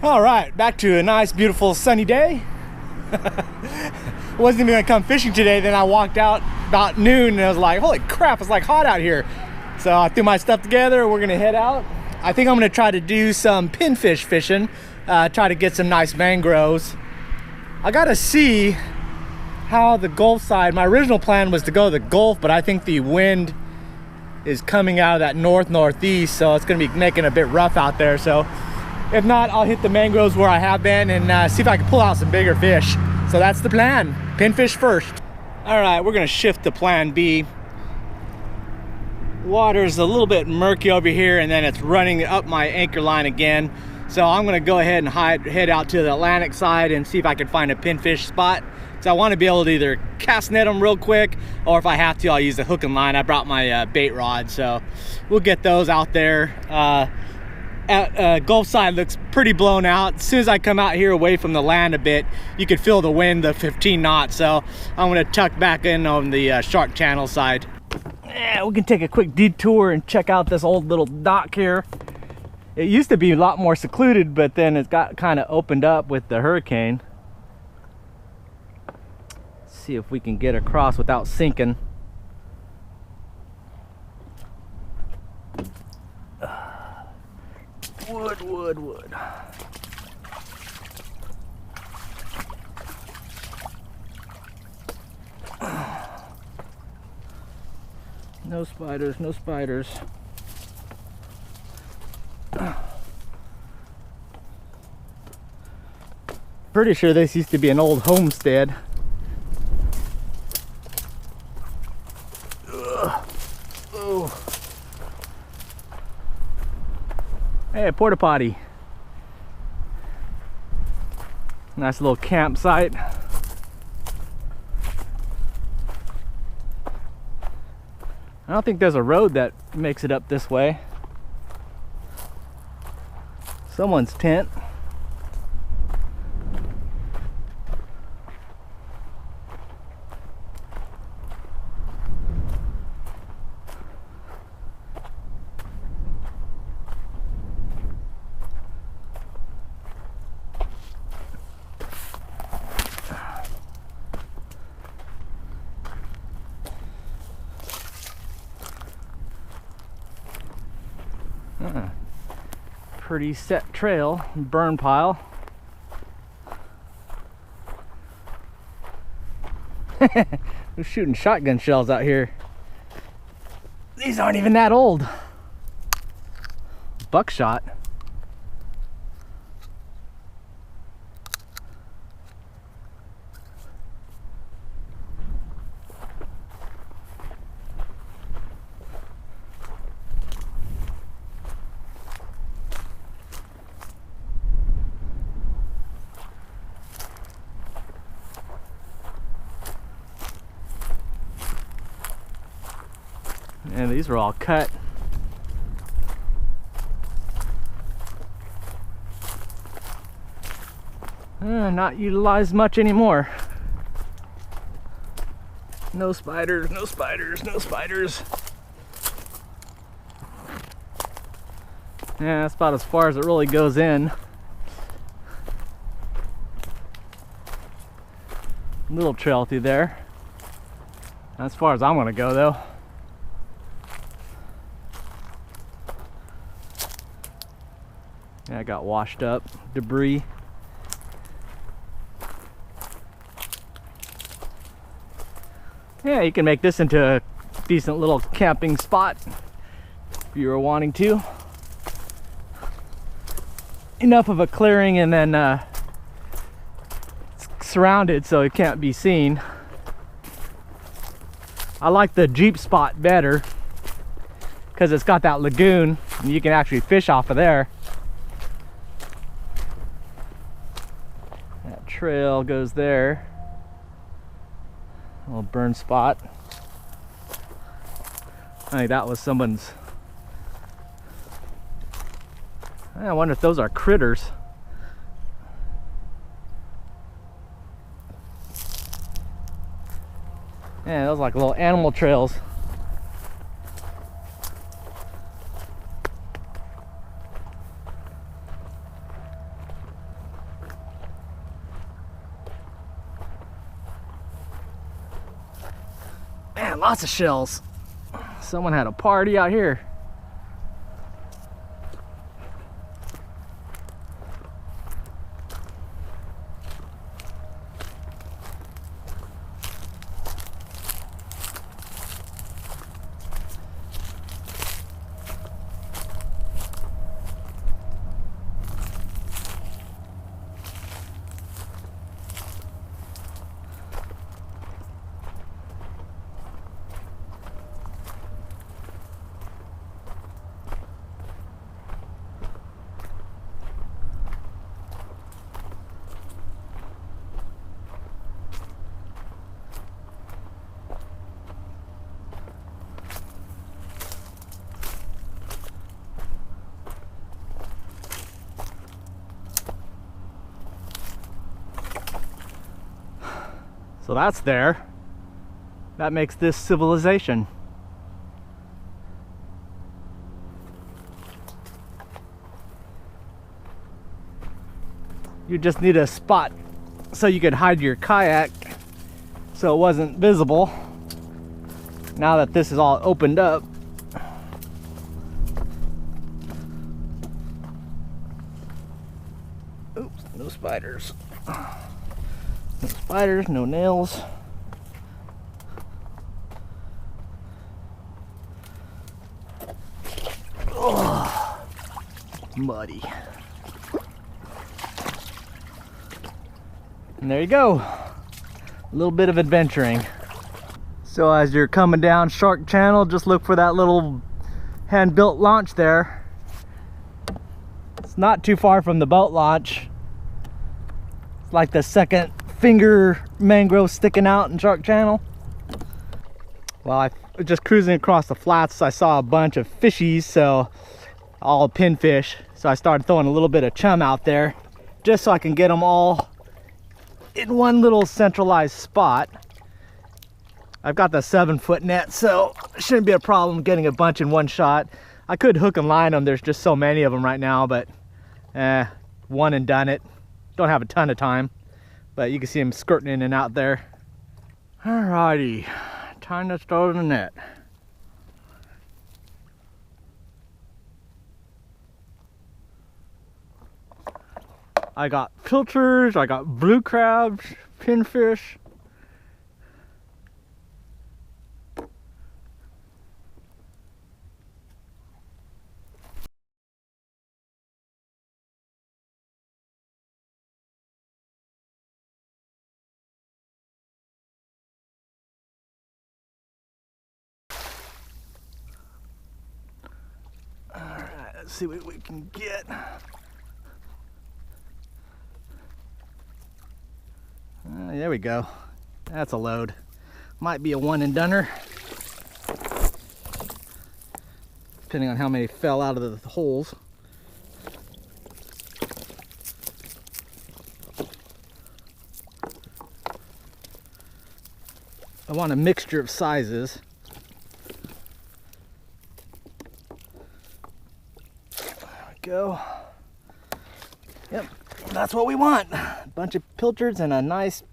All right, back to a nice, beautiful, sunny day. Wasn't even gonna come fishing today. Then I walked out about noon and I was like, holy crap, it's like hot out here. So I threw my stuff together. We're gonna head out. I think I'm gonna try to do some pinfish fishing, try to get some nice mangroves. I gotta see how the Gulf side, my original plan was to go to the Gulf, but I think the wind is coming out of that northeast, so it's gonna be making it a bit rough out there. So if not, I'll hit the mangroves where I have been and see if I can pull out some bigger fish. So that's the plan, pinfish first. All right, we're gonna shift to plan B. Water's a little bit murky over here and then it's running up my anchor line again. So I'm gonna go ahead and head out to the Atlantic side and see if I can find a pinfish spot. So I wanna be able to either cast net them real quick, or if I have to, I'll use the hook and line. I brought my bait rod, so we'll get those out there. Gulf side looks pretty blown out. As soon as I come out here away from the land a bit, you could feel the wind, the 15 knots. So I'm gonna tuck back in on the Shark Channel side. Yeah, we can take a quick detour and check out this old little dock here. It used to be a lot more secluded, but then it got kind of opened up with the hurricane. Let's see if we can get across without sinking. Wood. No spiders, no spiders. Pretty sure this used to be an old homestead. Oh. Hey, a porta potty. Nice little campsite. I don't think there's a road that makes it up this way. Someone's tent. Pretty set trail, burn pile. We're shooting shotgun shells out here. These aren't even that old. Buckshot. And these are all cut. Not utilized much anymore. No spiders, no spiders, no spiders. Yeah, that's about as far as it really goes in. Little trail through there. As far as I'm gonna go though. Yeah, I got washed up, debris. Yeah, you can make this into a decent little camping spot if you were wanting to. Enough of a clearing and then it's surrounded so it can't be seen. I like the Jeep spot better because it's got that lagoon and you can actually fish off of there. That trail goes there. A little burn spot. I think that was someone's. I wonder if those are critters. Yeah, those are like little animal trails. lots of shells. Someone had a party out here. So that's there. That makes this civilization. You just need a spot so you could hide your kayak so it wasn't visible. Now that this is all opened up, oops, no spiders. No spiders, no nails. Oh, muddy. And there you go. A little bit of adventuring. So as you're coming down Shark Channel, just look for that little hand-built launch there. It's not too far from the boat launch. It's like the second finger mangrove sticking out in Shark Channel. Well, I was just cruising across the flats. I saw a bunch of fishies, so all pinfish. So I started throwing a little bit of chum out there just so I can get them all in one little centralized spot. I've got the 7-foot net, so it shouldn't be a problem getting a bunch in one shot. I could hook and line them. There's just so many of them right now, but one and done it. Don't have a ton of time. But you can see them skirting in and out there. Alrighty, time to throw the net. I got pilchards, I got blue crabs, pinfish. Let's see what we can get. There we go. That's a load. Might be a one and doneer, depending on how many fell out of the holes. I want a mixture of sizes. Go. Yep, that's what we want. A bunch of pilchards and a nice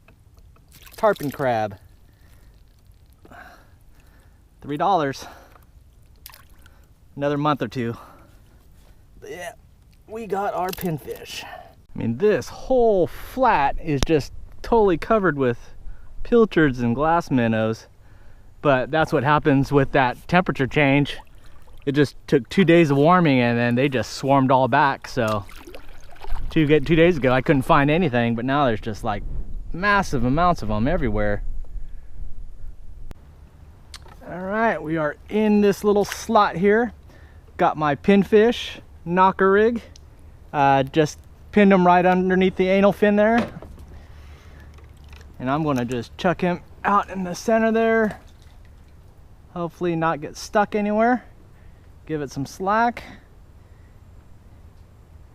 tarpon crab. $3. Another month or two. But yeah, we got our pinfish. I mean, this whole flat is just totally covered with pilchards and glass minnows. But that's what happens with that temperature change. It just took 2 days of warming and then they just swarmed all back. So 2 days ago I couldn't find anything, but now there's just like massive amounts of them everywhere. All right, we are in this little slot here. Got my pinfish knocker rig. Just pinned him right underneath the anal fin there. And I'm gonna just chuck him out in the center there. Hopefully not get stuck anywhere. Give it some slack.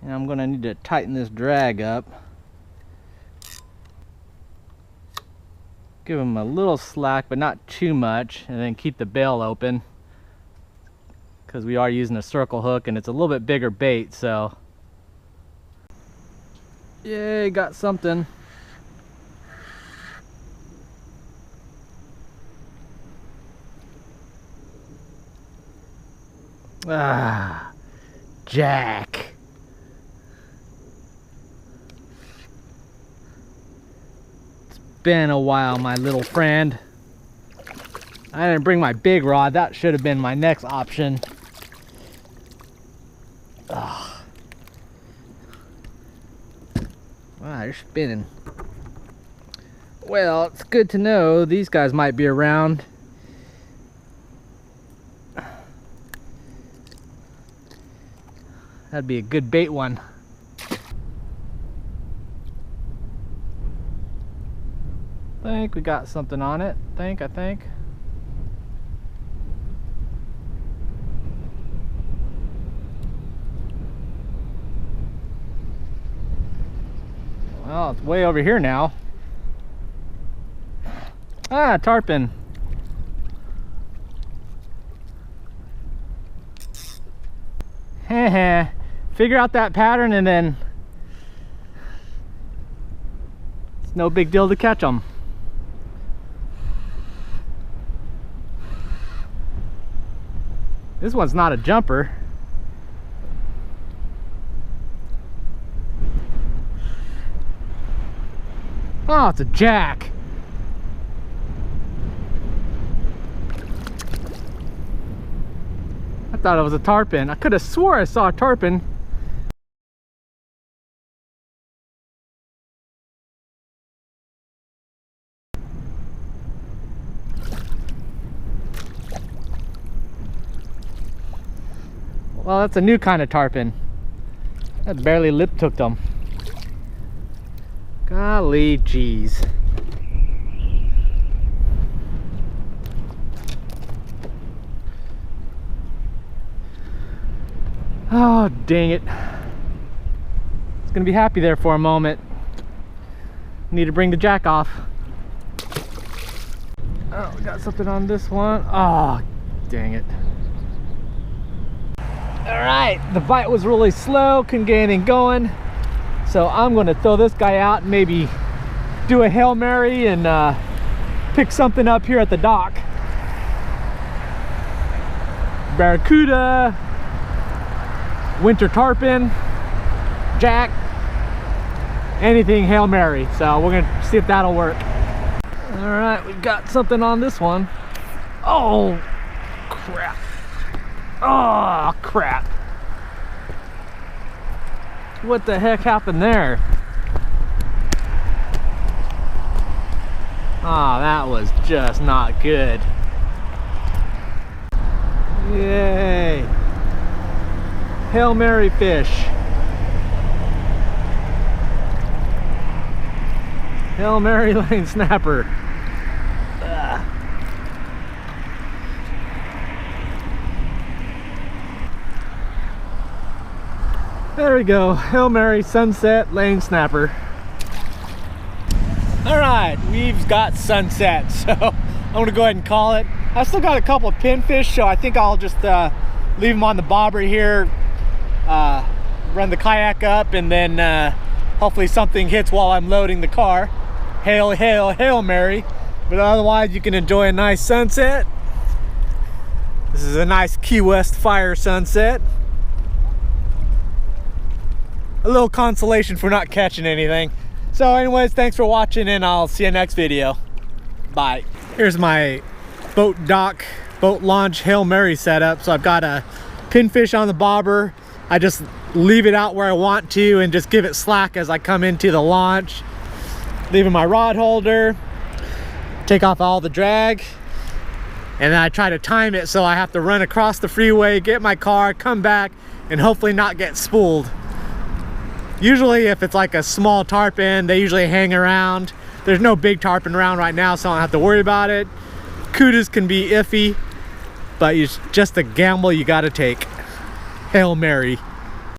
And I'm gonna need to tighten this drag up. Give him a little slack, but not too much, and then keep the bail open, because we are using a circle hook and it's a little bit bigger bait. So yay, got something. Ah, Jack. It's been a while, my little friend. I didn't bring my big rod. That should have been my next option. Ugh. Wow, you're spinning. Well, it's good to know these guys might be around. That'd be a good bait one. I think we got something on it. I think. Well, it's way over here now. Ah, tarpon. Heh. Figure out that pattern and then it's no big deal to catch them. This one's not a jumper. Oh, it's a jack. I thought it was a tarpon. I could have swore I saw a tarpon. Well, that's a new kind of tarpon. That barely lip hooked them. Golly geez. Oh, dang it. It's gonna be happy there for a moment. Need to bring the jack off. Oh, we got something on this one. Oh, dang it. All right, the bite was really slow, couldn't get anything going. So I'm gonna throw this guy out and maybe do a Hail Mary and pick something up here at the dock. Barracuda, winter tarpon, jack, anything Hail Mary. So we're gonna see if that'll work. All right, we've got something on this one. Oh, crap. Oh, crap. What the heck happened there? Oh, that was just not good. Yay. Hail Mary fish. Hail Mary lane snapper. There we go, Hail Mary sunset lane snapper. All right, we've got sunset, so I'm gonna go ahead and call it. I still got a couple of pinfish, so I think I'll just leave them on the bobber here, run the kayak up, and then hopefully something hits while I'm loading the car. Hail, hail, Hail Mary. But otherwise, you can enjoy a nice sunset. This is a nice Key West fire sunset. A little consolation for not catching anything. So anyways, thanks for watching and I'll see you next video. Bye. Here's my boat dock, boat launch Hail Mary setup. So I've got a pinfish on the bobber. I just leave it out where I want to and just give it slack as I come into the launch. Leaving my rod holder, take off all the drag, and then I try to time it so I have to run across the freeway, get my car, come back, and hopefully not get spooled. Usually if it's like a small tarpon, they usually hang around. There's no big tarpon around right now, so I don't have to worry about it. Kudas can be iffy, but it's just a gamble you gotta take. Hail Mary.